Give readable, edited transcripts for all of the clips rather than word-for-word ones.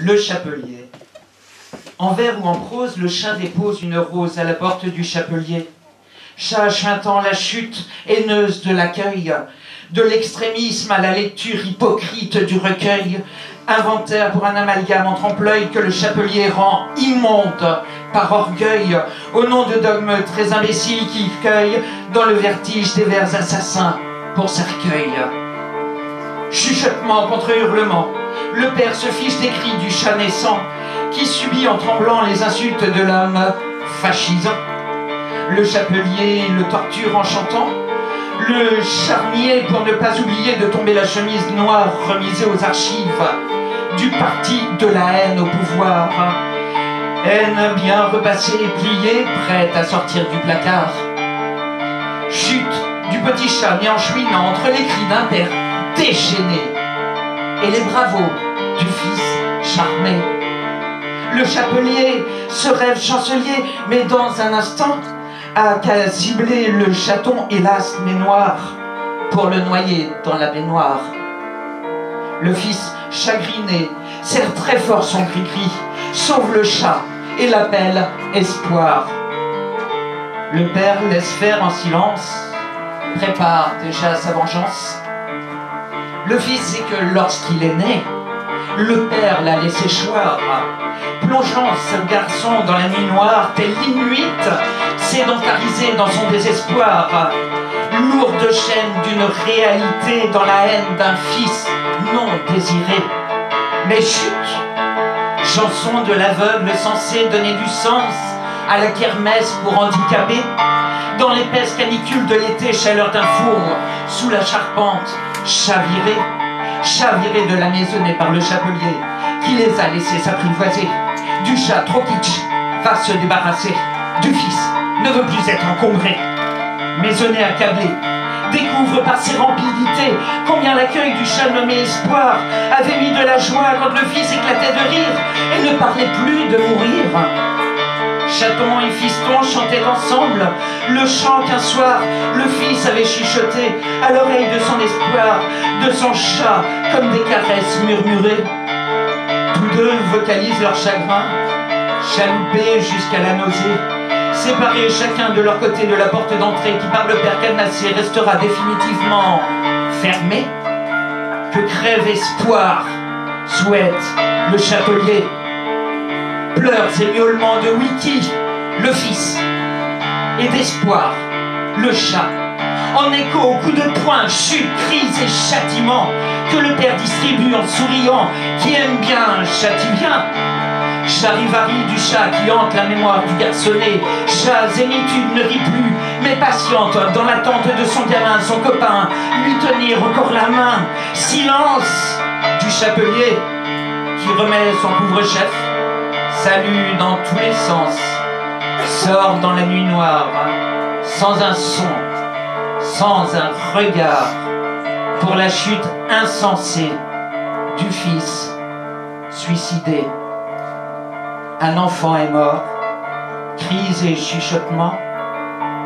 Le chapelier. En vers ou en prose, le chat dépose une rose à la porte du chapelier. Chat chuintant la chute haineuse de l'accueil, de l'extrémisme à la lecture hypocrite du recueil, inventaire pour un amalgame en trompe-l'œil que le chapelier rend immonde par orgueil, au nom de dogmes très imbéciles qu'il cueille dans le vertige des vers assassins pour cercueil. Chuchotement contre hurlement, le père se fiche des cris du chat naissant qui subit en tremblant les insultes de l'homme fascisant. Le chapelier le torture en chantant, le charnier pour ne pas oublier de tomber la chemise noire remisée aux archives du parti de la haine au pouvoir. Haine bien repassée et pliée, prête à sortir du placard. Chute du petit chat né en chouinant entre les cris d'un père déchaîné et les bravos du fils charmé. Le chapelier se rêve chancelier, mais dans un instant a qu'à cibler le chaton, hélas mais noir, pour le noyer dans la baignoire. Le fils chagriné serre très fort son cri-cri, sauve le chat et l'appelle espoir. Le père laisse faire en silence, prépare déjà sa vengeance. Le fils sait que lorsqu'il est né, le père l'a laissé choir, plongeant ce garçon dans la nuit noire, tel l'Inuit, sédentarisé dans son désespoir, lourde chaîne d'une réalité dans la haine d'un fils non désiré. Mais chut, chanson de l'aveugle censée donner du sens à la kermesse pour handicapés, dans l'épaisse canicule de l'été, chaleur d'un four, sous la charpente, chaviré de la maisonnée par le chapelier, qui les a laissés s'apprivoiser. Du chat trop kitsch va se débarrasser, du fils ne veut plus être encombré. Maisonnée accablée, découvre par ses rampidités combien l'accueil du chat nommé Espoir avait mis de la joie quand le fils éclatait de rire et ne parlait plus de mourir. Chaton et fiston chantaient ensemble le chant qu'un soir le fils avait chuchoté à l'oreille de son espoir, de son chat, comme des caresses murmurées. Tous deux vocalisent leur chagrin, chaloupés jusqu'à la nausée, séparés chacun de leur côté de la porte d'entrée qui par le père cadenassé restera définitivement fermée. Que crève espoir, souhaite le chapelier. Pleurs et miaulements de Wiki, le fils, et d'espoir, le chat, en écho aux coups de poing, chute, cris et châtiments que le père distribue en souriant, qui aime bien, châtie bien. Charivari du chat qui hante la mémoire du garçonnet, chat zénitude ne rit plus, mais patiente dans l'attente de son gamin, son copain, lui tenir encore la main. Silence du chapelier qui remet son couvre-chef, salue dans tous les sens, sort dans la nuit noire, sans un son, sans un regard, pour la chute insensée du fils suicidé. Un enfant est mort, cris et chuchotements,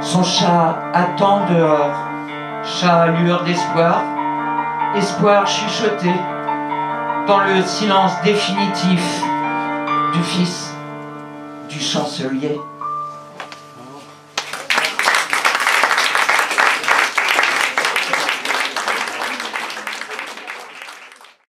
son chat attend dehors, chat lueur d'espoir, espoir chuchoté, dans le silence définitif du fils du chancelier.